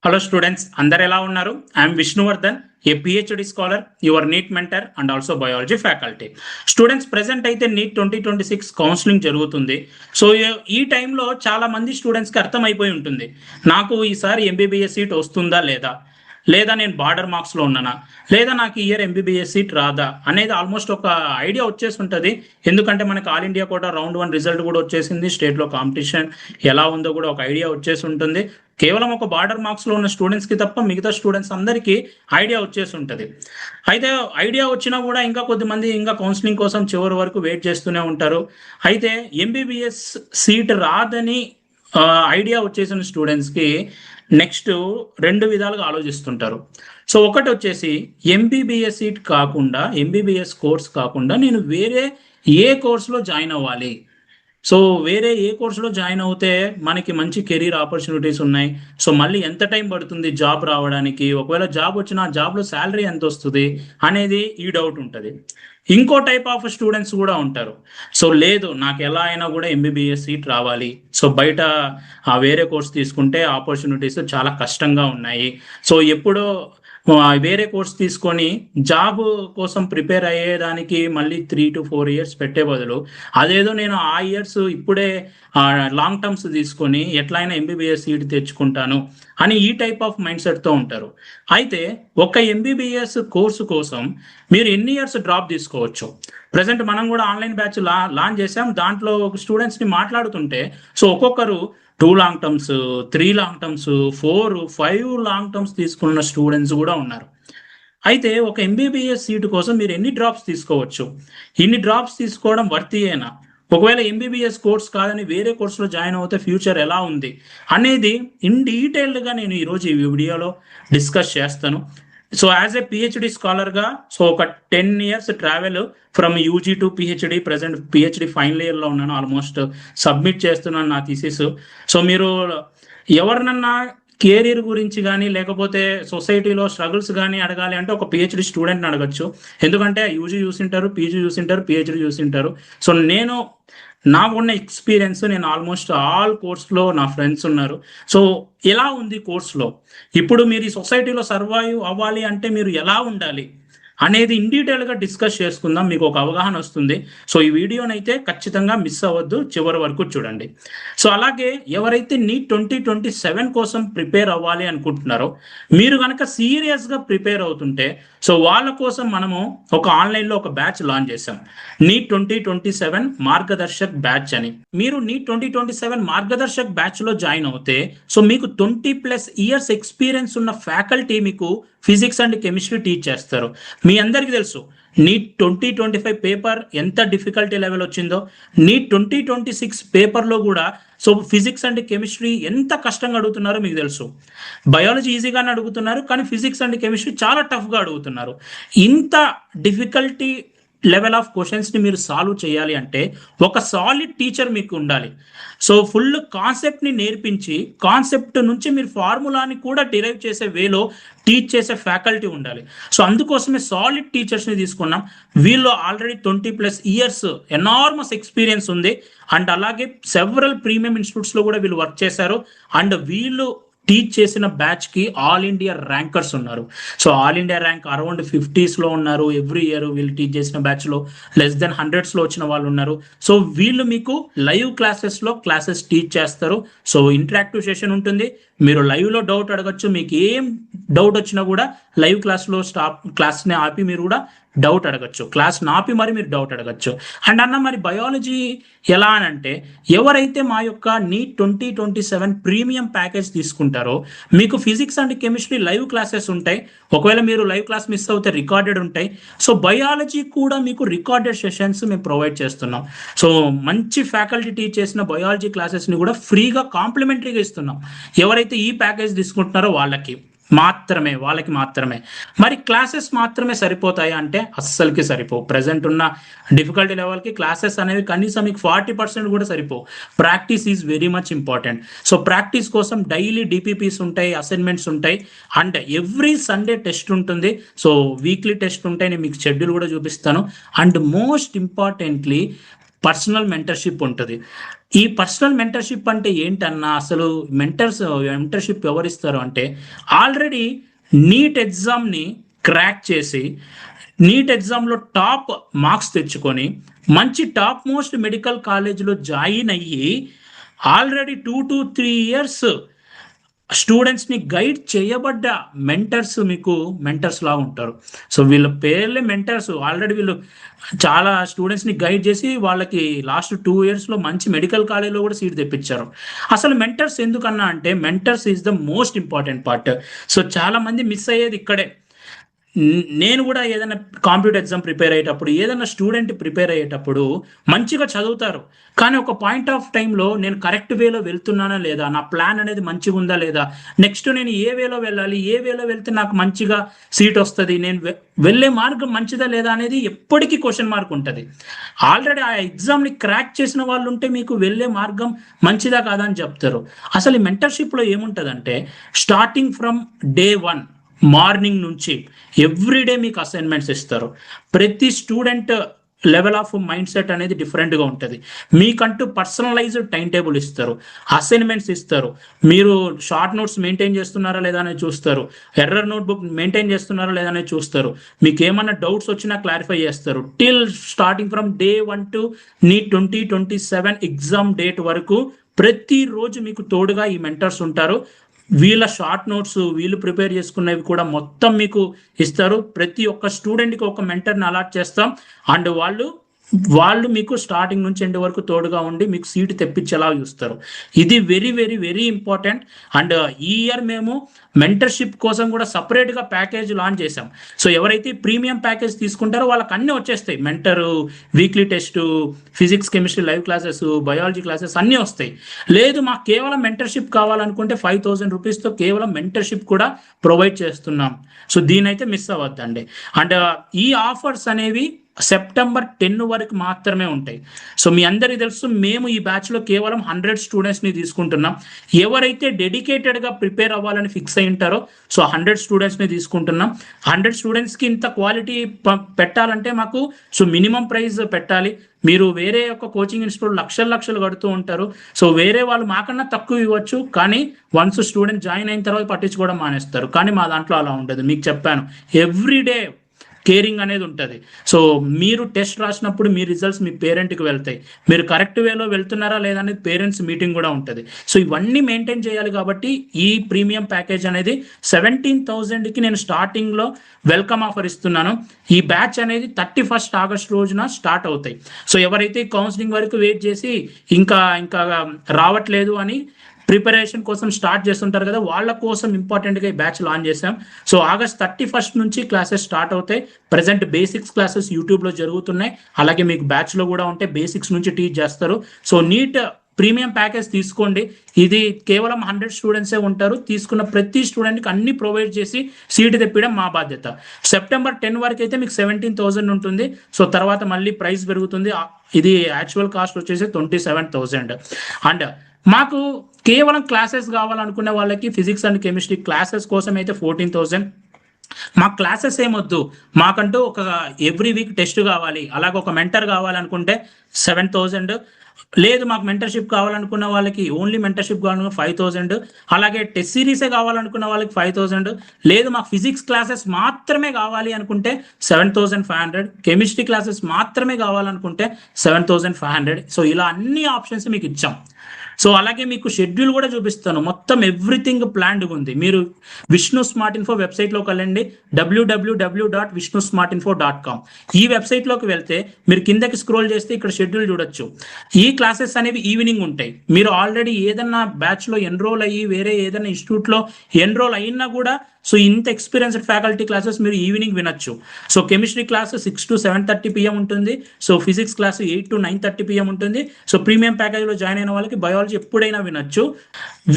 Hello students, అందరు ఎలా ఉన్నారు? I'm Vishnuvardhan, a PhD scholar, your NEET mentor and also biology faculty. Students, present అయితే NEET 2026 counselling జరుగుతుంది. సో ఈ టైంలో చాలా మంది స్టూడెంట్స్కి అర్థమైపోయి ఉంటుంది, నాకు ఈసారి ఎంబీబీఎస్ సీట్ వస్తుందా లేదా, లేదా నేను బార్డర్ మార్క్స్లో ఉన్నానా, లేదా నాకు ఇయర్ ఎంబీబీఎస్ సీట్ రాదా అనేది ఆల్మోస్ట్ ఒక ఐడియా వచ్చేసి ఉంటుంది. ఎందుకంటే మనకి all India quota round 1 result కూడా వచ్చేసింది. స్టేట్లో కాంపిటీషన్ ఎలా ఉందో కూడా ఒక ఐడియా వచ్చేసి ఉంటుంది. కేవలం ఒక బార్డర్ మార్క్స్లో ఉన్న స్టూడెంట్స్కి తప్ప మిగతా స్టూడెంట్స్ అందరికీ ఐడియా వచ్చేసి ఉంటుంది. అయితే ఐడియా వచ్చినా కూడా ఇంకా కొద్దిమంది ఇంకా కౌన్సిలింగ్ కోసం చివరి వరకు వెయిట్ చేస్తూనే ఉంటారు. అయితే ఎంబీబీఎస్ సీట్ రాదని ఐడియా వచ్చేసిన స్టూడెంట్స్కి నెక్స్ట్ 2 విధాలుగా ఆలోచిస్తుంటారు. సో ఒకటి వచ్చేసి ఎంబీబీఎస్ సీట్ కాకుండా, ఎంబీబీఎస్ కోర్స్ కాకుండా నేను వేరే ఏ కోర్సులో జాయిన్ అవ్వాలి. సో వేరే ఏ కోర్సులో జాయిన్ అవుతే మనకి మంచి కెరీర్ ఆపర్చునిటీస్ ఉన్నాయి. సో మళ్ళీ ఎంత టైం పడుతుంది జాబ్ రావడానికి, ఒకవేళ జాబ్ వచ్చినా ఆ జాబ్లో శాలరీ ఎంత వస్తుంది అనేది ఈ డౌట్ ఉంటుంది. ఇంకో టైప్ ఆఫ్ స్టూడెంట్స్ కూడా ఉంటారు. సో లేదు, నాకు ఎలా అయినా కూడా ఎంబీబీఎస్ సీట్ రావాలి, సో బయట వేరే కోర్స్ తీసుకుంటే ఆపర్చునిటీస్ చాలా కష్టంగా ఉన్నాయి. సో ఎప్పుడో వేరే కోర్స్ తీసుకొని జాబ్ కోసం ప్రిపేర్ అయ్యేదానికి మళ్ళీ 3 to 4 years పెట్టే బదులు అదేదో నేను ఆ ఇయర్స్ ఇప్పుడే లాంగ్ టర్మ్స్ తీసుకొని ఎట్లయినా ఎంబీబీఎస్ సీట్ తెచ్చుకుంటాను అని ఈ టైప్ ఆఫ్ మైండ్ సెట్తో ఉంటారు. అయితే ఒక ఎంబీబీఎస్ కోర్సు కోసం మీరు ఎన్ని ఇయర్స్ డ్రాప్ తీసుకోవచ్చు? ప్రజెంట్ మనం కూడా ఆన్లైన్ బ్యాచ్ లాంచ్ చేసాం. దాంట్లో స్టూడెంట్స్ని మాట్లాడుతుంటే సో ఒక్కొక్కరు 2 long terms, 3 long terms, 4, 5 long terms తీసుకున్న స్టూడెంట్స్ కూడా ఉన్నారు. అయితే ఒక ఎంబీబీఎస్ సీటు కోసం మీరు ఎన్ని డ్రాప్స్ తీసుకోవచ్చు? ఇన్ని డ్రాప్స్ తీసుకోవడం వర్తీయేనా? ఒకవేళ ఎంబీబీఎస్ కోర్స్ కాదని వేరే కోర్సులో జాయిన్ అవుతే ఫ్యూచర్ ఎలా ఉంది అనేది ఇన్ డీటెయిల్డ్గా నేను ఈరోజు ఈ వీడియోలో డిస్కస్ చేస్తాను. సో యాజ్ ఏ పిహెచ్డి స్కాలర్గా సో ఒక 10 years travel from UG to PhD, present PhD final ఇయర్లో ఉన్నాను. ఆల్మోస్ట్ సబ్మిట్ చేస్తున్నాను నా థీసిస్. సో మీరు ఎవరినన్నా కెరీర్ గురించి కానీ లేకపోతే సొసైటీలో స్ట్రగుల్స్ కానీ అడగాలి అంటే ఒక పిహెచ్డి స్టూడెంట్ని అడగచ్చు. ఎందుకంటే యూజీ చూసింటారు, పీజీ చూసింటారు, పిహెచ్డి చూసింటారు. సో నాకున్న ఎక్స్పీరియన్స్, నేను ఆల్మోస్ట్ ఆల్ కోర్స్లో నా ఫ్రెండ్స్ ఉన్నారు. సో ఎలా ఉంది కోర్స్లో, ఇప్పుడు మీరు ఈ సొసైటీలో సర్వైవ్ అవ్వాలి అంటే మీరు ఎలా ఉండాలి అనేది ఇన్ డీటెయిల్గా డిస్కస్ చేసుకుందాం, మీకు ఒక అవగాహన వస్తుంది. సో ఈ వీడియోనైతే ఖచ్చితంగా మిస్ అవ్వద్దు, చివరి వరకు చూడండి. సో అలాగే ఎవరైతే నీట్ 2027 కోసం ప్రిపేర్ అవ్వాలి అనుకుంటున్నారో, మీరు కనుక సీరియస్గా ప్రిపేర్ అవుతుంటే సో వాళ్ళ కోసం మనము ఒక ఆన్లైన్లో ఒక బ్యాచ్ లాంచ్ చేసాం, నీట్ 2027 మార్గదర్శక్ బ్యాచ్ అని. మీరు నీట్ 2027 మార్గదర్శక్ బ్యాచ్లో జాయిన్ అవుతే సో మీకు 20+ years ఎక్స్పీరియన్స్ ఉన్న ఫ్యాకల్టీ మీకు ఫిజిక్స్ అండ్ కెమిస్ట్రీ టీచ్ చేస్తారు. మీ అందరికీ తెలుసు నీట్ 2025 పేపర్ ఎంత డిఫికల్టీ లెవెల్ వచ్చిందో, నీట్ 2026 పేపర్లో కూడా సో ఫిజిక్స్ అండ్ కెమిస్ట్రీ ఎంత కష్టంగా అడుగుతున్నారో మీకు తెలుసు. బయాలజీ ఈజీగానే అడుగుతున్నారు, కానీ ఫిజిక్స్ అండ్ కెమిస్ట్రీ చాలా టఫ్గా అడుగుతున్నారు. ఇంత డిఫికల్టీ లెవెల్ ఆఫ్ క్వశ్చన్స్ని మీరు సాల్వ్ చేయాలి అంటే ఒక సాలిడ్ టీచర్ మీకు ఉండాలి. సో ఫుల్ కాన్సెప్ట్ని నేర్పించి కాన్సెప్ట్ నుంచి మీరు ఫార్ములాని కూడా డిరైవ్ చేసే వేలో టీచ్ చేసే ఫ్యాకల్టీ ఉండాలి. సో అందుకోసమే సాలిడ్ టీచర్స్ని తీసుకున్నాం. వీళ్ళు ఆల్రెడీ 20+ years ఎనార్మస్ ఎక్స్పీరియన్స్ ఉంది. అండ్ అలాగే సెవరల్ ప్రీమియం ఇన్స్టిట్యూట్స్లో కూడా వీళ్ళు వర్క్ చేశారు. అండ్ వీళ్ళు టీచ్ చేసిన బ్యాచ్కి ఆల్ ఇండియా ర్యాంకర్స్ ఉన్నారు. So all India rank around 50sలో ఉన్నారు. ఎవ్రీ ఇయర్ వీళ్ళు టీచ్ చేసిన బ్యాచ్లో లెస్ దెన్ 100sలో వచ్చిన వాళ్ళు ఉన్నారు. సో వీళ్ళు మీకు లైవ్ క్లాసెస్ టీచ్ చేస్తారు. సో ఇంటరాక్టివ్ సెషన్ ఉంటుంది, మీరు లైవ్లో డౌట్ అడగచ్చు. మీకు ఏం డౌట్ వచ్చినా కూడా లైవ్ క్లాస్ని ఆపి మీరు కూడా డౌట్ అడగచ్చు, క్లాస్ని ఆపి మరి మీరు డౌట్ అడగచ్చు. అండ్ అన్న మరి బయాలజీ ఎలా అని అంటే, ఎవరైతే మా యొక్క నీట్ 2027 ప్రీమియం ప్యాకేజ్ తీసుకుంటారో మీకు physics and chemistry live classes ఉంటాయి. ఒకవేళ మీరు లైవ్ క్లాస్ మిస్ అవుతే రికార్డెడ్ ఉంటాయి. సో బయాలజీ కూడా మీకు రికార్డెడ్ సెషన్స్ మేము ప్రొవైడ్ చేస్తున్నాం. సో మంచి ఫ్యాకల్టీ టీచ్ చేసిన బయాలజీ క్లాసెస్ని కూడా ఫ్రీగా కాంప్లిమెంటరీగా ఇస్తున్నాం. ఎవరైతే ఈ ప్యాకేజ్ తీసుకుంటున్నారో వాళ్ళకి మాత్రమే. మరి క్లాసెస్ మాత్రమే సరిపోతాయా అంటే అస్సలకి సరిపోవు. ప్రజెంట్ ఉన్న డిఫికల్టీ లెవెల్కి క్లాసెస్ అనేవి కనీసం మీకు 40% కూడా సరిపోవు. Practice is very much important. So practice కోసం డైలీ డిపిపిస్ ఉంటాయి, అసైన్మెంట్స్ ఉంటాయి, అండ్ ఎవ్రీ సండే టెస్ట్ ఉంటుంది. సో వీక్లీ టెస్ట్ ఉంటాయి, నేను మీకు షెడ్యూల్ కూడా చూపిస్తాను. And most importantly personal mentorship ఉంటుంది. ఈ పర్సనల్ మెంటర్షిప్ అంటే ఏంటన్నా, అసలు మెంటర్షిప్ ఎవరిస్తారు అంటే ఆల్రెడీ నీట్ ఎగ్జామ్ని క్రాక్ చేసి నీట్ ఎగ్జామ్లో టాప్ మార్క్స్ తెచ్చుకొని మంచి టాప్ మోస్ట్ మెడికల్ కాలేజ్లో జాయిన్ అయ్యి ఆల్రెడీ 2 to 3 years స్టూడెంట్స్ని గైడ్ చేయబడ్డ మెంటర్స్ మీకు మెంటర్స్ లా ఉంటారు. సో వీళ్ళ పేర్లే మెంటర్స్. ఆల్రెడీ వీళ్ళు చాలా స్టూడెంట్స్ని గైడ్ చేసి వాళ్ళకి లాస్ట్ 2 yearsలో మంచి మెడికల్ కాలేజ్లో కూడా సీట్ తెప్పించారు. అసలు మెంటర్స్ ఎందుకన్నా అంటే mentors is the most important part. So చాలా మంది మిస్ అయ్యేది ఇక్కడే. నేను కూడా ఏదైనా కాంపిటేటివ్ ఎగ్జామ్ ప్రిపేర్ అయ్యేటప్పుడు, ఏదైనా స్టూడెంట్ ప్రిపేర్ అయ్యేటప్పుడు మంచిగా చదువుతారు, కానీ ఒక పాయింట్ ఆఫ్ టైంలో నేను కరెక్ట్ వేలో వెళ్తున్నానా లేదా, నా ప్లాన్ అనేది మంచిగా ఉందా లేదా, నెక్స్ట్ నేను ఏ వేలో వెళ్ళాలి, ఏ వేలో వెళ్తే నాకు మంచిగా సీట్ వస్తుంది, నేను వెళ్ళే మార్గం మంచిదా లేదా అనేది ఎప్పటికీ క్వశ్చన్ మార్క్ ఉంటుంది. ఆల్రెడీ ఆ ఎగ్జామ్ని క్రాక్ చేసిన వాళ్ళు ఉంటే మీకు వెళ్ళే మార్గం మంచిదా కాదా అని చెప్తారు. అసలు ఈ మెంటర్షిప్లో ఏముంటుందంటే స్టార్టింగ్ ఫ్రమ్ డే 1 మార్నింగ్ నుంచి ఎవ్రీడే మీకు అసైన్మెంట్స్ ఇస్తారు. ప్రతి student level of mind set అనేది డిఫరెంట్గా ఉంటుంది. మీకంటూ పర్సనలైజ్డ్ టైం టేబుల్ ఇస్తారు, అసైన్మెంట్స్ ఇస్తారు, మీరు షార్ట్ నోట్స్ మెయింటైన్ చేస్తున్నారా లేదా అనేది చూస్తారు, ఎర్రర్ నోట్బుక్ మెయింటైన్ చేస్తున్నారా లేదా అనేది చూస్తారు, మీకు ఏమన్నా డౌట్స్ వచ్చినా క్లారిఫై చేస్తారు. Till starting from day 1 to NEET 2027 exam date వరకు ప్రతిరోజు మీకు తోడుగా ఈ మెంటర్స్ ఉంటారు. వీళ్ళ షార్ట్ నోట్స్ వీళ్ళు ప్రిపేర్ చేసుకున్నవి కూడా మొత్తం మీకు ఇస్తారు. ప్రతి ఒక్క స్టూడెంట్కి ఒక మెంటర్ని అలాట్ చేస్తాం. అండ్ వాళ్ళు మీకు స్టార్టింగ్ నుంచి ఎండ్ వరకు తోడుగా ఉండి మీకు సీట్ తెప్పించేలా చూస్తారు. ఇది very very very important. And ఈ ఇయర్ మేము మెంటర్షిప్ కోసం కూడా సపరేట్గా ప్యాకేజ్ లాంచ్ చేసాం. సో ఎవరైతే ప్రీమియం ప్యాకేజ్ తీసుకుంటారో వాళ్ళకి అన్నీ వచ్చేస్తాయి. Mentor, weekly test, physics, chemistry live classes, biology classes అన్నీ వస్తాయి. లేదు మాకు కేవలం మెంటర్షిప్ కావాలనుకుంటే 5,000 రూపీస్తో కేవలం మెంటర్షిప్ కూడా ప్రొవైడ్ చేస్తున్నాం. సో దీని అయితే మిస్ అవ్వద్దండి. అండ్ ఈ ఆఫర్స్ అనేవి సెప్టెంబర్ 10 వరకు మాత్రమే ఉంటాయి. సో మీ అందరికీ తెలుసు, మేము ఈ బ్యాచ్లో కేవలం 100 స్టూడెంట్స్ని తీసుకుంటున్నాం. ఎవరైతే డెడికేటెడ్గా ప్రిపేర్ అవ్వాలని ఫిక్స్ అయి ఉంటారో సో 100 స్టూడెంట్స్ని తీసుకుంటున్నాం. 100 స్టూడెంట్స్కి ఇంత క్వాలిటీ పెట్టాలంటే మాకు సో మినిమం ప్రైస్ పెట్టాలి. మీరు వేరే యొక్క కోచింగ్ ఇన్స్టిట్యూట్ లక్షలు కడుతూ ఉంటారు. సో వేరే వాళ్ళు మాకన్నా తక్కువ ఇవ్వచ్చు, కానీ వన్స్ స్టూడెంట్ జాయిన్ అయిన తర్వాత పట్టించుకోవడం మానేస్తారు. కానీ మా దాంట్లో అలా ఉండదు. మీకు చెప్పాను, ఎవ్రీడే కేరింగ్ అనేది ఉంటుంది. సో మీరు టెస్ట్ రాసినప్పుడు మీ రిజల్ట్స్ మీ పేరెంట్కి వెళ్తాయి. మీరు కరెక్ట్ వేలో వెళ్తున్నారా లేదా అనేది పేరెంట్స్ మీటింగ్ కూడా ఉంటుంది. సో ఇవన్నీ మెయింటైన్ చేయాలి. కాబట్టి ఈ ప్రీమియం ప్యాకేజ్ అనేది 17,000కి నేను స్టార్టింగ్లో వెల్కమ్ ఆఫర్ ఇస్తున్నాను. ఈ బ్యాచ్ అనేది 31st ఆగస్ట్ రోజున స్టార్ట్ అవుతాయి. సో ఎవరైతే కౌన్సిలింగ్ వరకు వెయిట్ చేసి ఇంకా రావట్లేదు అని ప్రిపరేషన్ కోసం స్టార్ట్ చేస్తుంటారు కదా, వాళ్ళ కోసం ఇంపార్టెంట్గా ఈ బ్యాచ్ లాంచ్ చేసాం. సో ఆగస్ట్ 31st నుంచి క్లాసెస్ స్టార్ట్ అవుతాయి. ప్రజెంట్ బేసిక్స్ క్లాసెస్ యూట్యూబ్లో జరుగుతున్నాయి. అలాగే మీకు బ్యాచ్లో కూడా ఉంటే బేసిక్స్ నుంచి టీచ్ చేస్తారు. సో నీట్ ప్రీమియం ప్యాకేజ్ తీసుకోండి. ఇది కేవలం 100 స్టూడెంట్సే ఉంటారు. తీసుకున్న ప్రతి స్టూడెంట్కి అన్ని ప్రొవైడ్ చేసి సీట్ తెప్పడం మా బాధ్యత. సెప్టెంబర్ 10 వరకు అయితే మీకు 17,000 ఉంటుంది. సో తర్వాత మళ్ళీ ప్రైస్ పెరుగుతుంది. ఇది యాక్చువల్ కాస్ట్ వచ్చేసి 27,000. అండ్ మాకు కేవలం క్లాసెస్ కావాలనుకునే వాళ్ళకి ఫిజిక్స్ అండ్ కెమిస్ట్రీ క్లాసెస్ కోసం అయితే 14,000. మా క్లాసెస్ ఏమొద్దు, మాకంటూ ఒక ఎవ్రీ వీక్ టెస్ట్ కావాలి, అలాగే ఒక మెంటర్ కావాలనుకుంటే 7,000. లేదు మాకు మెంటర్షిప్ కావాలనుకున్న వాళ్ళకి ఓన్లీ మెంటర్షిప్ కావాలనుకున్న 5,000. అలాగే టెస్ట్ సిరీసే కావాలనుకున్న వాళ్ళకి 5,000. లేదు మాకు ఫిజిక్స్ క్లాసెస్ మాత్రమే కావాలి అనుకుంటే 7,500. కెమిస్ట్రీ క్లాసెస్ మాత్రమే కావాలనుకుంటే 7,500. సో ఇలా అన్ని ఆప్షన్స్ మీకు ఇచ్చాం. సో అలాగే మీకు షెడ్యూల్ కూడా చూపిస్తాను. మొత్తం ఎవ్రీథింగ్ ప్లాన్డ్ ఉంది. మీరు విష్ణు స్మార్ట్ ఇన్ఫో వెబ్సైట్లోకి వెళ్ళండి, www.vishnusmartinfo.com. ఈ వెబ్సైట్లోకి వెళ్తే మీరు కిందకి స్క్రోల్ చేస్తే ఇక్కడ షెడ్యూల్ చూడొచ్చు. ఈ క్లాసెస్ అనేవి ఈవినింగ్ ఉంటాయి. మీరు ఆల్రెడీ ఏదన్నా బ్యాచ్లో ఎన్రోల్ అయ్యి వేరే ఏదైనా ఇన్స్టిట్యూట్లో ఎన్రోల్ అయినా కూడా సో ఇంత ఎక్స్పీరియన్స్డ్ ఫ్యాకల్టీ క్లాసెస్ మీరు ఈవినింగ్ వినొచ్చు. So chemistry class 6 to 7:30 PM ఉంటుంది. So physics class 8 to 9:30 PM ఉంటుంది. సో ప్రీమియం ప్యాకేజ్లో జాయిన్ అయిన వాళ్ళకి బయాలజీ ఎప్పుడైనా వినొచ్చు.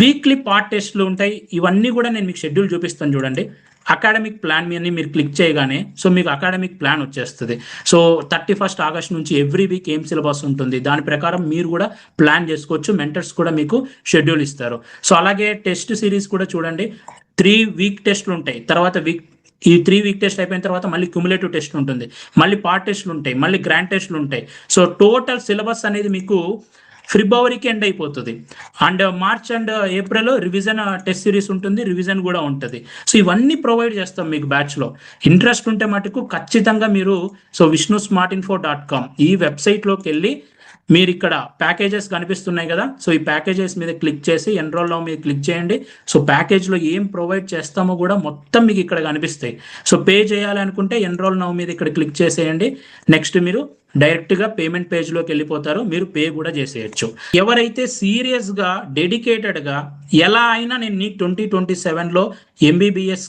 వీక్లీ పార్ట్ టెస్ట్లు ఉంటాయి. ఇవన్నీ కూడా నేను మీకు షెడ్యూల్ చూపిస్తాను చూడండి. అకాడమిక్ ప్లాన్ అని మీరు క్లిక్ చేయగానే సో మీకు అకాడమిక్ ప్లాన్ వచ్చేస్తుంది. సో 31st ఆగస్ట్ నుంచి ఎవ్రీ వీక్ ఏం సిలబస్ ఉంటుంది దాని ప్రకారం మీరు కూడా ప్లాన్ చేసుకోవచ్చు. మెంటర్స్ కూడా మీకు షెడ్యూల్ ఇస్తారు. సో అలాగే టెస్ట్ సిరీస్ కూడా చూడండి. 3 వీక్ టెస్ట్లు ఉంటాయి. తర్వాత ఈ 3 వీక్ టెస్ట్ అయిపోయిన తర్వాత మళ్ళీ క్యుములేటివ్ టెస్ట్ ఉంటుంది, మళ్ళీ పార్ట్ టెస్ట్లు ఉంటాయి, మళ్ళీ గ్రాండ్ టెస్ట్లు ఉంటాయి. సో టోటల్ సిలబస్ అనేది మీకు ఫిబ్రవరికి ఎండ్ అయిపోతుంది. And March and April revision test series ఉంటుంది, రివిజన్ కూడా ఉంటుంది. సో ఇవన్నీ ప్రొవైడ్ చేస్తాం మీకు బ్యాచ్లో. ఇంట్రెస్ట్ ఉంటే మటుకు ఖచ్చితంగా మీరు viష్ణుస్మార్టిన్ఫో.com ఈ వెబ్సైట్లోకి వెళ్ళి మీరు ఇక్కడ ప్యాకేజెస్ కనిపిస్తున్నాయి కదా, సో ఈ ప్యాకేజెస్ మీద క్లిక్ చేసి ఎన్రోల్ నౌ మీద క్లిక్ చేయండి. సో ప్యాకేజ్లో ఏం ప్రొవైడ్ చేస్తామో కూడా మొత్తం మీకు ఇక్కడ కనిపిస్తాయి. సో పే చేయాలి అనుకుంటే ఎన్రోల్ నౌ మీద ఇక్కడ క్లిక్ చేసేయండి. నెక్స్ట్ మీరు డైరెక్ట్గా పేమెంట్ పేజ్లోకి వెళ్ళిపోతారు, మీరు పే కూడా చేసేయచ్చు. ఎవరైతే సీరియస్గా డెడికేటెడ్గా ఎలా అయినా నేను నీట్ 2027లో MBBS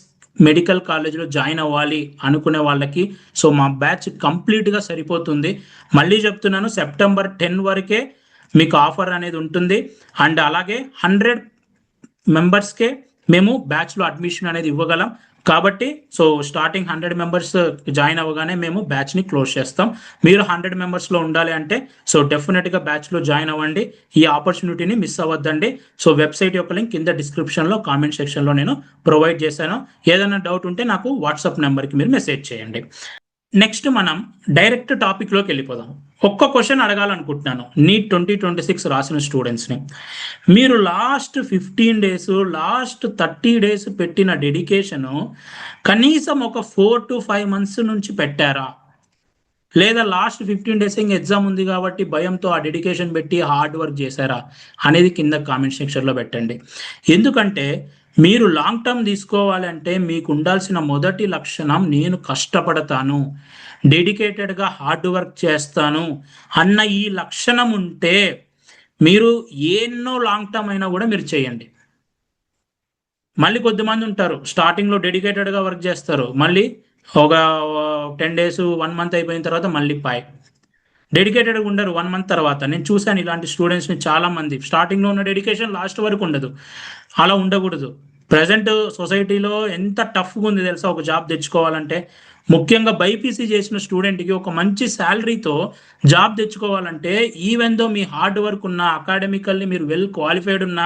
మెడికల్ కాలేజ్లో జాయిన్ అవ్వాలి అనుకునే వాళ్ళకి సో మా బ్యాచ్ కంప్లీట్గా సరిపోతుంది. మళ్ళీ చెప్తున్నాను, సెప్టెంబర్ 10 వరకే మీకు ఆఫర్ అనేది ఉంటుంది. అండ్ అలాగే 100 మెంబర్స్కే మేము బ్యాచ్లో అడ్మిషన్ అనేది ఇవ్వగలం. కాబట్టి సో స్టార్టింగ్ 100 మెంబర్స్ జాయిన్ అవ్వగానే మేము బ్యాచ్ని క్లోజ్ చేస్తాం. మీరు 100 మెంబర్స్లో ఉండాలి అంటే సో డెఫినెట్గా బ్యాచ్లో జాయిన్ అవ్వండి. ఈ ఆపర్చునిటీని మిస్ అవ్వద్దండి. సో వెబ్సైట్ యొక్క లింక్ కింద డిస్క్రిప్షన్లో కామెంట్ సెక్షన్లో నేను ప్రొవైడ్ చేశాను. ఏదైనా డౌట్ ఉంటే నాకు వాట్సాప్ నెంబర్కి మీరు మెసేజ్ చేయండి. నెక్స్ట్ మనం డైరెక్ట్ టాపిక్లోకి వెళ్ళిపోదాం. ఒక్క క్వశ్చన్ అడగాలనుకుంటున్నాను నీట్ 2026 రాసిన స్టూడెంట్స్ని. మీరు లాస్ట్ 15 days లాస్ట్ 30 days పెట్టిన డెడికేషను కనీసం ఒక 4 to 5 months నుంచి పెట్టారా? లేదా లాస్ట్ 15 days ఇంకా ఎగ్జామ్ ఉంది కాబట్టి భయంతో ఆ డెడికేషన్ పెట్టి హార్డ్ వర్క్ చేశారా అనేది కింద కామెంట్ సెక్షన్లో పెట్టండి. ఎందుకంటే మీరు లాంగ్ టర్మ్ తీసుకోవాలంటే మీకు ఉండాల్సిన మొదటి లక్షణం నేను కష్టపడతాను, డెడికేటెడ్గా హార్డ్ వర్క్ చేస్తాను అన్న ఈ లక్షణం ఉంటే మీరు ఎన్నో లాంగ్ టర్మ్ అయినా కూడా మీరు చేయండి. మళ్ళీ కొద్దిమంది ఉంటారు స్టార్టింగ్లో డెడికేటెడ్గా వర్క్ చేస్తారు, మళ్ళీ ఒక 10 days 1 month అయిపోయిన తర్వాత మళ్ళీ డెడికేటెడ్గా ఉండరు 1 month తర్వాత. నేను చూశాను ఇలాంటి స్టూడెంట్స్ని చాలామంది. స్టార్టింగ్లో ఉన్న డెడికేషన్ లాస్ట్ వరకు ఉండదు, అలా ఉండకూడదు. ప్రజెంట్ సొసైటీలో ఎంత టఫ్గా ఉంది తెలుసా ఒక జాబ్ తెచ్చుకోవాలంటే. ముఖ్యంగా బైపీసీ చేసిన స్టూడెంట్కి ఒక మంచి శాలరీతో జాబ్ తెచ్చుకోవాలంటే ఈవెన్ దో మీ హార్డ్ వర్క్ ఉన్న, అకాడమికల్లీ మీరు వెల్ క్వాలిఫైడ్ ఉన్న,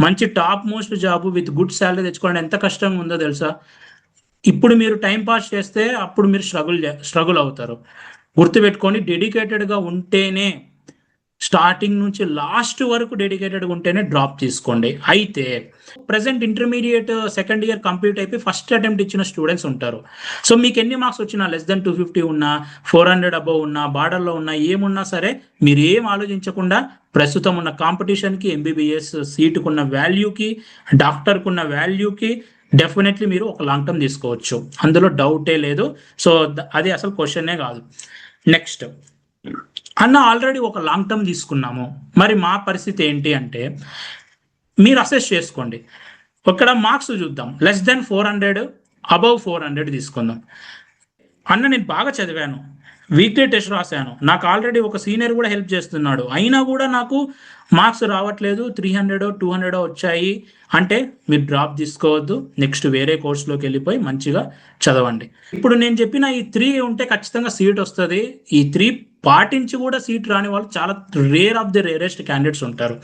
మంచి top most job with good salary తెచ్చుకోవడం ఎంత కష్టంగా ఉందో తెలుసా. ఇప్పుడు మీరు టైం పాస్ చేస్తే అప్పుడు మీరు స్ట్రగుల్ అవుతారు. గుర్తుపెట్టుకొని డెడికేటెడ్గా ఉంటేనే, స్టార్టింగ్ నుంచి లాస్ట్ వరకు డెడికేటెడ్గా ఉంటేనే డ్రాప్ తీసుకోండి. అయితే present intermediate second year complete అయిపోయి ఫస్ట్ అటెంప్ట్ ఇచ్చిన స్టూడెంట్స్ ఉంటారు. సో మీకు ఎన్ని మార్క్స్ వచ్చినా less than 250 ఉన్నా, 400 అబవ్ ఉన్నా, బార్డర్లో ఉన్నా, ఏమున్నా సరే మీరు ఏం ఆలోచించకుండా ప్రస్తుతం ఉన్న కాంపిటీషన్కి, MBBS సీటుకున్న వాల్యూకి, డాక్టర్కున్న వాల్యూకి డెఫినెట్లీ మీరు ఒక లాంగ్ టర్మ్ తీసుకోవచ్చు, అందులో డౌటే లేదు. సో అది అసలు క్వశ్చనే కాదు. నెక్స్ట్ అన్న ఆల్రెడీ ఒక లాంగ్ టర్మ్ తీసుకున్నాము, మరి మా పరిస్థితి ఏంటి అంటే మీరు అసెస్ చేసుకోండి. ఇక్కడ మార్క్స్ చూద్దాం. less than 400 అబవ్ 400 తీసుకుందాం. అన్న నేను బాగా చదివాను, వీక్లీ టెస్ట్ రాశాను, నాకు ఆల్రెడీ ఒక సీనియర్ కూడా హెల్ప్ చేస్తున్నాడు, అయినా కూడా నాకు మార్క్స్ రావట్లేదు, 300 200 వచ్చాయి అంటే మీరు డ్రాప్ తీసుకోవద్దు. నెక్స్ట్ వేరే కోర్సులోకి వెళ్ళిపోయి మంచిగా చదవండి. ఇప్పుడు నేను చెప్పిన ఈ 3 ఉంటే ఖచ్చితంగా సీట్ వస్తుంది. ఈ 3 పాటించి కూడా సీట్ రాని వాళ్ళు చాలా rare of the rarest candidates ఉంటారు.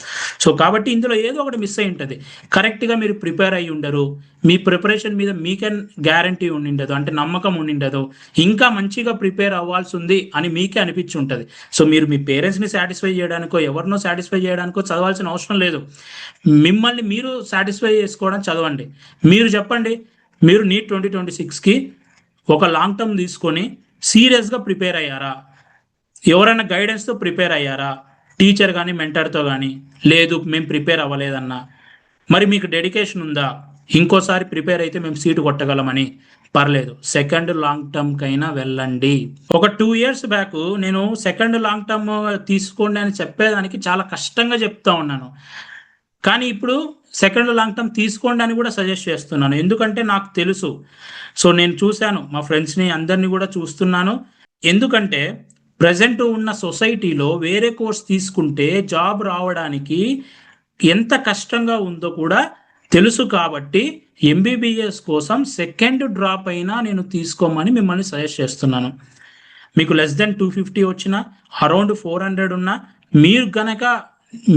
సో కాబట్టి ఇందులో ఏదో ఒకటి మిస్ అయి ఉంటుంది. కరెక్ట్గా మీరు ప్రిపేర్ అయ్యి ఉండరు, మీ ప్రిపరేషన్ మీద మీకే గ్యారంటీ ఉండిండదు, అంటే నమ్మకం ఉండిండదు, ఇంకా మంచిగా ప్రిపేర్ అవ్వాల్సి ఉంది అని మీకే అనిపించి ఉంటుంది. సో మీరు మీ పేరెంట్స్ని సాటిస్ఫై చేయడానికో, ఎవరినో సాటిస్ఫై చేయడానికో చదవాల్సిన అవసరం లేదు. మిమ్మల్ని మీరు సాటిస్ఫై చేసుకోవడం చదవండి. మీరు చెప్పండి, మీరు నీట్ 2026కి ఒక లాంగ్ టర్మ్ తీసుకొని సీరియస్గా ప్రిపేర్ అయ్యారా? ఎవరైనా గైడెన్స్తో ప్రిపేర్ అయ్యారా? టీచర్ కానీ మెంటర్తో కానీ? లేదు మేము ప్రిపేర్ అవ్వలేదన్నా. మరి మీకు డెడికేషన్ ఉందా? ఇంకోసారి ప్రిపేర్ అయితే మేము సీటు కొట్టగలమని? పర్లేదు, సెకండ్ లాంగ్ టర్మ్కైనా వెళ్ళండి. ఒక 2 years బ్యాక్ నేను సెకండ్ లాంగ్ టర్మ్ తీసుకోండి అని చెప్పేదానికి చాలా కష్టంగా చెప్తా ఉన్నాను, కానీ ఇప్పుడు సెకండ్ లాంగ్ టర్మ్ తీసుకోండి అని కూడా సజెస్ట్ చేస్తున్నాను. ఎందుకంటే నాకు తెలుసు. సో నేను చూశాను, మా ఫ్రెండ్స్ని అందరినీ కూడా చూస్తున్నాను. ఎందుకంటే ప్రజెంట్ ఉన్న సొసైటీలో వేరే కోర్స్ తీసుకుంటే జాబ్ రావడానికి ఎంత కష్టంగా ఉందో కూడా తెలుసు. కాబట్టి MBBS కోసం సెకండ్ డ్రాప్ అయినా నేను తీసుకోమని మిమ్మల్ని సజెస్ట్ చేస్తున్నాను. మీకు less than 250 వచ్చినా, అరౌండ్ 400 ఉన్నా, మీరు గనక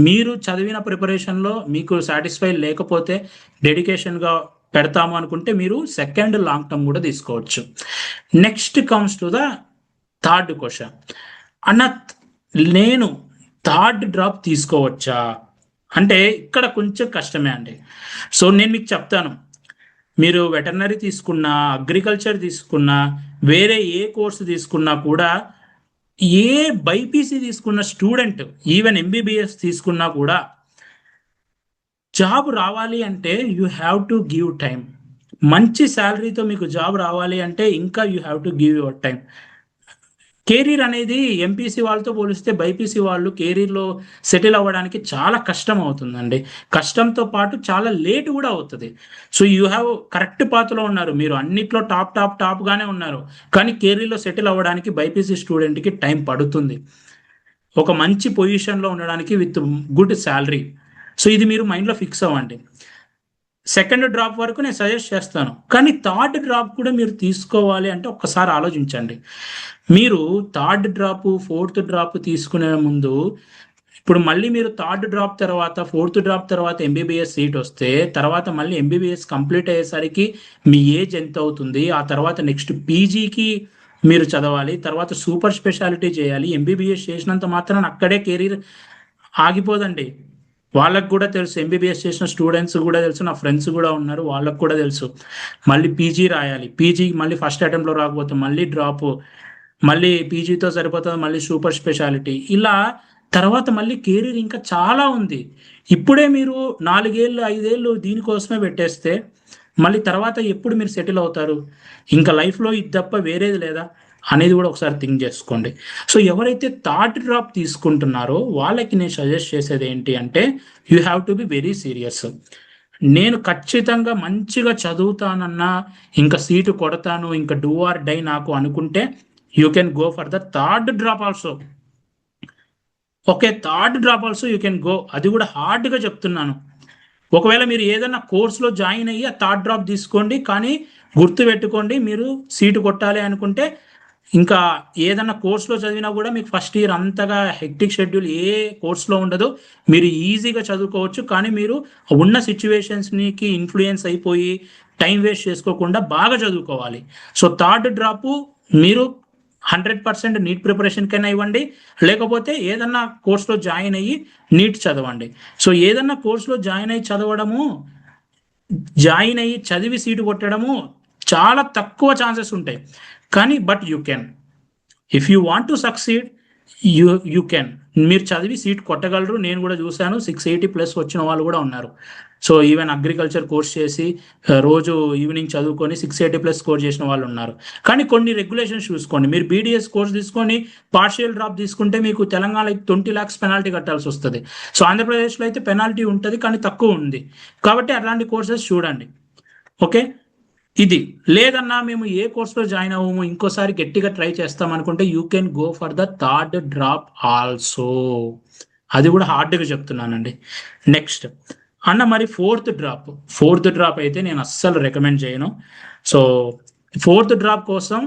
మీరు చదివిన ప్రిపరేషన్లో మీకు సాటిస్ఫై లేకపోతే, డెడికేషన్గా పెడతాము అనుకుంటే మీరు సెకండ్ లాంగ్ టర్మ్ కూడా తీసుకోవచ్చు. Next comes to the third question. అన్న నేను థర్డ్ డ్రాప్ తీసుకోవచ్చా అంటే ఇక్కడ కొంచెం కష్టమే అండి. సో నేను మీకు చెప్తాను, మీరు వెటర్నరీ తీసుకున్నా, అగ్రికల్చర్ తీసుకున్నా, వేరే ఏ కోర్సు తీసుకున్నా కూడా, ఏ బైపీసీ తీసుకున్న స్టూడెంట్, ఈవెన్ ఎంబీబీఎస్ తీసుకున్నా కూడా జాబ్ రావాలి అంటే you have to give time. మంచి శాలరీతో మీకు జాబ్ రావాలి అంటే ఇంకా you have to give your time. Career అనేది ఎంపీసీ వాళ్ళతో పోలిస్తే బైపీసీ వాళ్ళు కెరీర్లో సెటిల్ అవ్వడానికి చాలా కష్టం అవుతుందండి. కష్టంతో పాటు చాలా లేట్ కూడా అవుతుంది. సో యూ హ్యావ్ కరెక్ట్ పాత్రలో ఉన్నారు, మీరు అన్నిట్లో టాప్గానే ఉన్నారు, కానీ కెరీర్లో సెటిల్ అవ్వడానికి బైపీసీ స్టూడెంట్కి టైం పడుతుంది, ఒక మంచి పొజిషన్లో ఉండడానికి విత్ గుడ్ శాలరీ. సో ఇది మీరు మైండ్లో ఫిక్స్ అవ్వండి. సెకండ్ డ్రాప్ వరకు నేను సజెస్ట్ చేస్తాను, కానీ థర్డ్ డ్రాప్ కూడా మీరు తీసుకోవాలి అంటే ఒక్కసారి ఆలోచించండి. మీరు థర్డ్ డ్రాప్, ఫోర్త్ డ్రాప్ తీసుకునే ముందు, ఇప్పుడు మళ్ళీ మీరు థర్డ్ డ్రాప్ తర్వాత, ఫోర్త్ డ్రాప్ తర్వాత ఎంబీబీఎస్ సీట్ వస్తే, తర్వాత మళ్ళీ ఎంబీబీఎస్ కంప్లీట్ అయ్యేసరికి మీ ఏజ్ ఎంత అవుతుంది, ఆ తర్వాత నెక్స్ట్ పీజీకి మీరు చదవాలి, తర్వాత సూపర్ స్పెషాలిటీ చేయాలి. ఎంబీబీఎస్ చేసినంత మాత్రాన అక్కడే కెరీర్ ఆగిపోదండి. వాళ్ళకు కూడా తెలుసు, ఎంబీబీఎస్ చేసిన స్టూడెంట్స్ కూడా తెలుసు, నా ఫ్రెండ్స్ కూడా ఉన్నారు, వాళ్ళకు కూడా తెలుసు. మళ్ళీ పీజీ రాయాలి, పీజీ మళ్ళీ ఫస్ట్ అటెంప్ట్లో రాకపోతే మళ్ళీ డ్రాప్, మళ్ళీ పీజీతో సరిపోతుంది, మళ్ళీ సూపర్ స్పెషాలిటీ, ఇలా తర్వాత మళ్ళీ కెరీర్ ఇంకా చాలా ఉంది. ఇప్పుడే మీరు 4 ఏళ్ళు 5 ఏళ్ళు దీనికోసమే పెట్టేస్తే మళ్ళీ తర్వాత ఎప్పుడు మీరు సెటిల్ అవుతారు? ఇంకా లైఫ్లో ఇది తప్ప వేరేది లేదా అనేది కూడా ఒకసారి థింక్ చేసుకోండి. సో ఎవరైతే థర్డ్ డ్రాప్ తీసుకుంటున్నారో వాళ్ళకి నేను సజెస్ట్ చేసేది ఏంటి అంటే, you have to be very serious. నేను ఖచ్చితంగా మంచిగా చదువుతానన్నా, ఇంకా సీటు కొడతాను, ఇంకా డూ ఆర్ డై నాకు అనుకుంటే you can go for the third drop also. Okay, third drop also you can go. అది కూడా హార్డ్గా చెప్తున్నాను. ఒకవేళ మీరు ఏదైనా కోర్సులో జాయిన్ అయ్యి ఆ థర్డ్ డ్రాప్ తీసుకోండి, కానీ గుర్తు పెట్టుకోండి, మీరు సీటు కొట్టాలి అనుకుంటే ఇంకా ఏదన్నా కోర్సులో చదివినా కూడా మీకు ఫస్ట్ ఇయర్ అంతగా హెక్టిక్ షెడ్యూల్ ఏ కోర్సులో ఉండదు, మీరు ఈజీగా చదువుకోవచ్చు. కానీ మీరు ఉన్న సిచ్యువేషన్స్కి ఇన్ఫ్లుయెన్స్ అయిపోయి టైం వేస్ట్ చేసుకోకుండా బాగా చదువుకోవాలి. సో థర్డ్ డ్రాప్ మీరు 100% నీట్ ప్రిపరేషన్కైనా ఇవ్వండి, లేకపోతే ఏదన్నా కోర్సులో జాయిన్ అయ్యి నీట్ చదవండి. సో ఏదన్నా కోర్సులో జాయిన్ అయ్యి చదివి సీటు కొట్టడము చాలా తక్కువ ఛాన్సెస్ ఉంటాయి. కానీ but you can, if you want to succeed, you can. మీరు చదివి సీట్ కొట్టగలరు. నేను కూడా చూశాను, 680+ వచ్చిన వాళ్ళు కూడా ఉన్నారు. సో ఈవెన్ అగ్రికల్చర్ కోర్స్ చేసి రోజు ఈవినింగ్ చదువుకొని 680+ స్కోర్ చేసిన వాళ్ళు ఉన్నారు. కానీ కొన్ని రెగ్యులేషన్స్ చూసుకోండి. మీరు బీడీఎస్ కోర్స్ తీసుకొని పార్షియల్ డ్రాప్ తీసుకుంటే మీకు తెలంగాణలో 20 lakhs పెనాల్టీ కట్టాల్సి వస్తుంది. సో ఆంధ్రప్రదేశ్లో అయితే పెనాల్టీ ఉంటుంది, కానీ తక్కువ ఉంది. కాబట్టి అలాంటి కోర్సెస్ చూడండి. ఓకే, ఇది లేదన్నా మేము ఏ కోర్సులో జాయిన్ అవ్వము, ఇంకోసారి గట్టిగా ట్రై చేస్తాం అనుకుంటే you can go for the third drop also. అది కూడా హార్డ్గా చెప్తున్నానండి. నెక్స్ట్ అన్న, మరి ఫోర్త్ డ్రాప్ అయితే నేను అస్సలు రికమెండ్ చేయను. సో ఫోర్త్ డ్రాప్ కోసం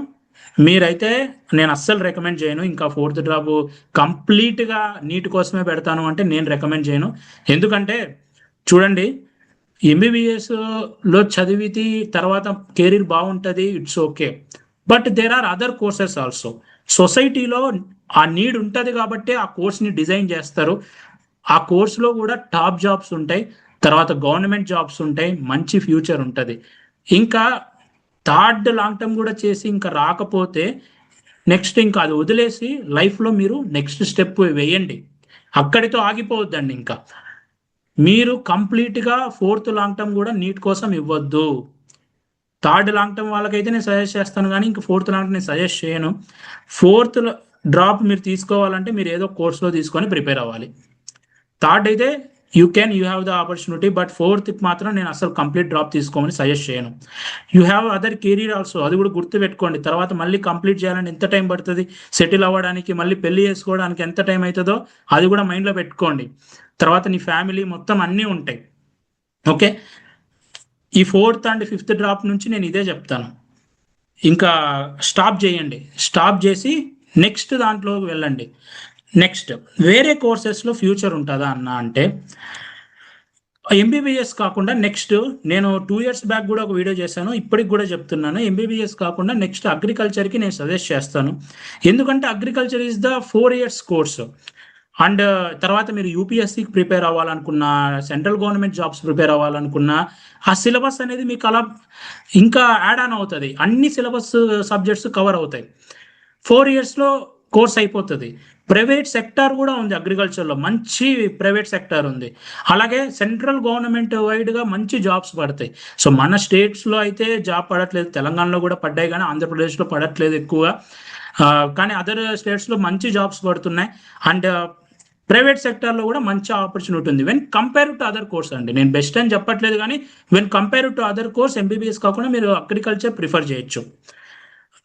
మీరైతే నేను అస్సలు రికమెండ్ చేయను. ఇంకా ఫోర్త్ డ్రాప్ కంప్లీట్గా నీట్ కోసమే పెడతాను అంటే నేను రికమెండ్ చేయను. ఎందుకంటే చూడండి, ఎంబీబీఎస్లో చదివితే తర్వాత కెరీర్ బాగుంటుంది, it's okay, but there are other courses also. సొసైటీలో ఆ నీడ్ ఉంటుంది కాబట్టి ఆ కోర్స్ని డిజైన్ చేస్తారు. ఆ కోర్సులో కూడా టాప్ జాబ్స్ ఉంటాయి, తర్వాత గవర్నమెంట్ జాబ్స్ ఉంటాయి, మంచి ఫ్యూచర్ ఉంటుంది. ఇంకా థర్డ్ లాంగ్ టర్మ్ కూడా చేసి ఇంకా రాకపోతే నెక్స్ట్ ఇంకా అది వదిలేసి లైఫ్లో మీరు నెక్స్ట్ స్టెప్ వేయండి, అక్కడితో ఆగిపోవద్దండి. ఇంకా మీరు కంప్లీట్గా ఫోర్త్ లాంగ్ టర్మ్ కూడా నీట్ కోసం ఇవ్వద్దు. థర్డ్ లాంగ్ టర్మ్ వాళ్ళకైతే నేను సజెస్ట్ చేస్తాను, కానీ ఇంకా ఫోర్త్ లాంగ్ టర్మ్ నేను సజెస్ట్ చేయను. ఫోర్త్ డ్రాప్ మీరు తీసుకోవాలంటే మీరు ఏదో కోర్సులో తీసుకొని ప్రిపేర్ అవ్వాలి. థర్డ్ అయితే you have the opportunity, but fourth మాత్రం నేను అసలు కంప్లీట్ డ్రాప్ తీసుకోమని సజెస్ట్ చేయను. You have other career also, అది కూడా గుర్తు పెట్టుకోండి. తర్వాత మళ్ళీ కంప్లీట్ చేయాలని ఎంత టైం పడుతుంది, సెటిల్ అవ్వడానికి, మళ్ళీ పెళ్లి చేసుకోవడానికి ఎంత టైం అవుతుందో అది కూడా మైండ్లో పెట్టుకోండి. తర్వాత నీ ఫ్యామిలీ మొత్తం అన్నీ ఉంటాయి. ఓకే, ఈ ఫోర్త్ అండ్ ఫిఫ్త్ డ్రాప్ నుంచి నేను ఇదే చెప్తాను, ఇంకా స్టాప్ చేయండి. స్టాప్ చేసి నెక్స్ట్ దాంట్లోకి వెళ్ళండి. నెక్స్ట్ వేరే కోర్సెస్లో ఫ్యూచర్ ఉంటుందా అన్న అంటే, ఎంబీబీఎస్ కాకుండా నెక్స్ట్ నేను 2 years బ్యాక్ కూడా ఒక వీడియో చేశాను, ఇప్పటికి కూడా చెప్తున్నాను, ఎంబీబీఎస్ కాకుండా నెక్స్ట్ అగ్రికల్చర్కి నేను సజెస్ట్ చేస్తాను. ఎందుకంటే agriculture is the 4 years course. And తర్వాత మీరు యూపీఎస్సికి ప్రిపేర్ అవ్వాలనుకున్నా, సెంట్రల్ గవర్నమెంట్ జాబ్స్ ప్రిపేర్ అవ్వాలనుకున్నా, ఆ సిలబస్ అనేది మీకు అలా ఇంకా యాడ్ ఆన్ అవుతుంది. అన్ని సిలబస్ సబ్జెక్ట్స్ కవర్ అవుతాయి. 4 ఇయర్స్లో కోర్స్ అయిపోతుంది. ప్రైవేట్ సెక్టార్ కూడా ఉంది అగ్రికల్చర్లో, మంచి ప్రైవేట్ సెక్టార్ ఉంది. అలాగే సెంట్రల్ గవర్నమెంట్ వైడ్గా మంచి జాబ్స్ పడతాయి. సో మన స్టేట్స్లో అయితే జాబ్ పడట్లేదు, తెలంగాణలో కూడా పడ్డాయి కానీ ఆంధ్రప్రదేశ్లో పడట్లేదు ఎక్కువ. కానీ అదర్ స్టేట్స్లో మంచి జాబ్స్ పడుతున్నాయి. అండ్ ప్రైవేట్ సెక్టార్లో కూడా మంచి ఆపర్చునిటీ ఉంది when compare to other course అండి. నేను బెస్ట్ అని చెప్పట్లేదు కానీ when compare to other course MBBS కాకుండా మీరు అగ్రికల్చర్ ప్రిఫర్ చేయొచ్చు.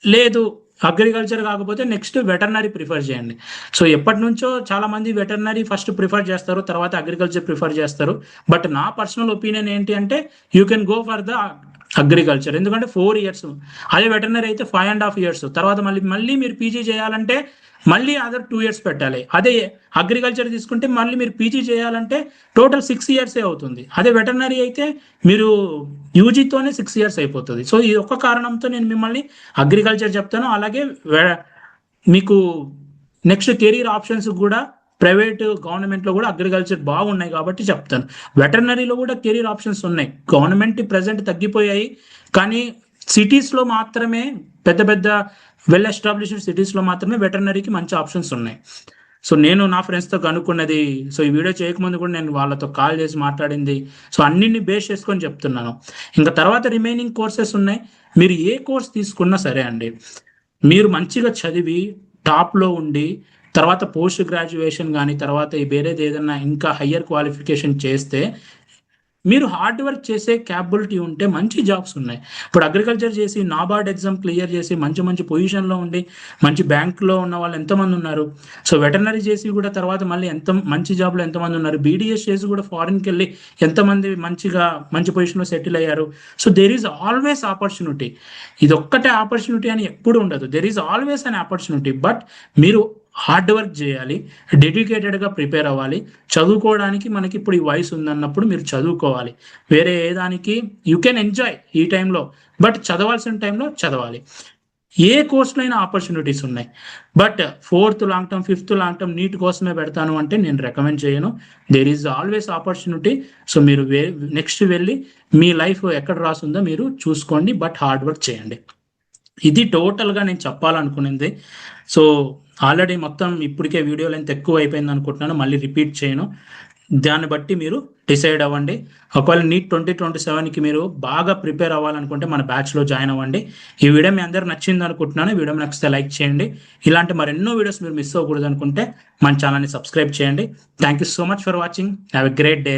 లేదు అగ్రికల్చర్ కాకపోతే నెక్స్ట్ వెటర్నరీ ప్రిఫర్ చేయండి. సో ఎప్పటి నుంచో చాలామంది వెటర్నరీ ఫస్ట్ ప్రిఫర్ చేస్తారు, తర్వాత అగ్రికల్చర్ ప్రిఫర్ చేస్తారు. బట్ నా పర్సనల్ ఒపీనియన్ ఏంటి అంటే you can go for the agriculture. ఎందుకంటే 4 ఇయర్స్, అదే వెటర్నరీ అయితే 5.5 ఇయర్స్. తర్వాత మళ్ళీ మీరు పీజీ చేయాలంటే మళ్ళీ అదర్ 2 ఇయర్స్ పెట్టాలి. అదే అగ్రికల్చర్ తీసుకుంటే మళ్ళీ మీరు పీజీ చేయాలంటే టోటల్ 6 ఇయర్సే అవుతుంది. అదే వెటర్నరీ అయితే మీరు యూజీతోనే 6 ఇయర్స్ అయిపోతుంది. సో ఈ ఒక్క కారణంతో నేను మిమ్మల్ని అగ్రికల్చర్ చెప్తాను. అలాగే మీకు నెక్స్ట్ కెరీర్ ఆప్షన్స్ కూడా ప్రైవేట్ గవర్నమెంట్లో కూడా అగ్రికల్చర్ బాగున్నాయి కాబట్టి చెప్తాను. వెటర్నరీలో కూడా కెరీర్ ఆప్షన్స్ ఉన్నాయి. గవర్నమెంట్ ప్రజెంట్ తగ్గిపోయాయి, కానీ సిటీస్లో మాత్రమే పెద్ద పెద్ద వెల్ ఎస్టాబ్లిష్డ్ సిటీస్లో మాత్రమే వెటర్నరీకి మంచి ఆప్షన్స్ ఉన్నాయి. సో నేను నా ఫ్రెండ్స్తో కనుక్కున్నది, సో ఈ వీడియో చేయకముందు కూడా నేను వాళ్ళతో కాల్ చేసి మాట్లాడింది, సో అన్నింటిని బేస్ చేసుకొని చెప్తున్నాను. ఇంకా తర్వాత రిమైనింగ్ కోర్సెస్ ఉన్నాయి. మీరు ఏ కోర్స్ తీసుకున్నా సరే అండి, మీరు మంచిగా చదివి టాప్లో ఉండి తర్వాత పోస్ట్ గ్రాడ్యుయేషన్ కానీ తర్వాత వేరేది ఏదైనా ఇంకా హయ్యర్ క్వాలిఫికేషన్ చేస్తే మీరు హార్డ్ వర్క్ చేసే క్యాపబిలిటీ ఉంటే మంచి జాబ్స్ ఉన్నాయి. ఇప్పుడు అగ్రికల్చర్ చేసి నాబార్డ్ ఎగ్జామ్ క్లియర్ చేసి మంచి మంచి పొజిషన్లో ఉండి మంచి బ్యాంకులో ఉన్న వాళ్ళు ఎంతమంది ఉన్నారు. సో వెటర్నరీ చేసి కూడా తర్వాత మళ్ళీ మంచి జాబ్లో ఎంతమంది ఉన్నారు. బీడీఎస్ చేసి కూడా ఫారిన్కి వెళ్ళి ఎంతమంది మంచి పొజిషన్లో సెటిల్ అయ్యారు. So there is always opportunity. ఇది ఒక్కటే ఆపర్చునిటీ అని ఎప్పుడు ఉండదు. There is always an opportunity. But మీరు హార్డ్ వర్క్ చేయాలి, డెడికేటెడ్గా ప్రిపేర్ అవ్వాలి. చదువుకోవడానికి మనకి ఇప్పుడు ఈ వయసు ఉందన్నప్పుడు మీరు చదువుకోవాలి. వేరే ఏదానికి యూ కెన్ ఎంజాయ్ ఈ టైంలో, బట్ చదవాల్సిన టైంలో చదవాలి. ఏ కోర్సులో అయినా ఆపర్చునిటీస్ ఉన్నాయి. But 4th long term 5th long term NEET కోసమే పెడతాను అంటే నేను రికమెండ్ చేయను. There is always opportunity. So మీరు నెక్స్ట్ వెళ్ళి మీ లైఫ్ ఎక్కడ రాసుందో మీరు చూసుకోండి, బట్ హార్డ్ వర్క్ చేయండి. ఇది టోటల్గా నేను చెప్పాలనుకునేది. సో ఆల్రెడీ మొత్తం ఇప్పటికే వీడియో లెంత్ ఎక్కువ అయిపోయింది అనుకుంటున్నాను, మళ్ళీ రిపీట్ చేయను. దాన్ని బట్టి మీరు డిసైడ్ అవ్వండి. ఒకవేళ నీట్ 2027కి మీరు బాగా ప్రిపేర్ అవ్వాలనుకుంటే మన బ్యాచ్లో జాయిన్ అవ్వండి. ఈ వీడియో మీ అందరికి నచ్చింది అనుకుంటున్నాను. వీడియో నచ్చితే లైక్ చేయండి. ఇలాంటి మరెన్నో వీడియోస్ మీరు మిస్ అవ్వకూడదు అనుకుంటే మన ఛానల్ని సబ్స్క్రైబ్ చేయండి. Thank you so much for watching. Have a great day.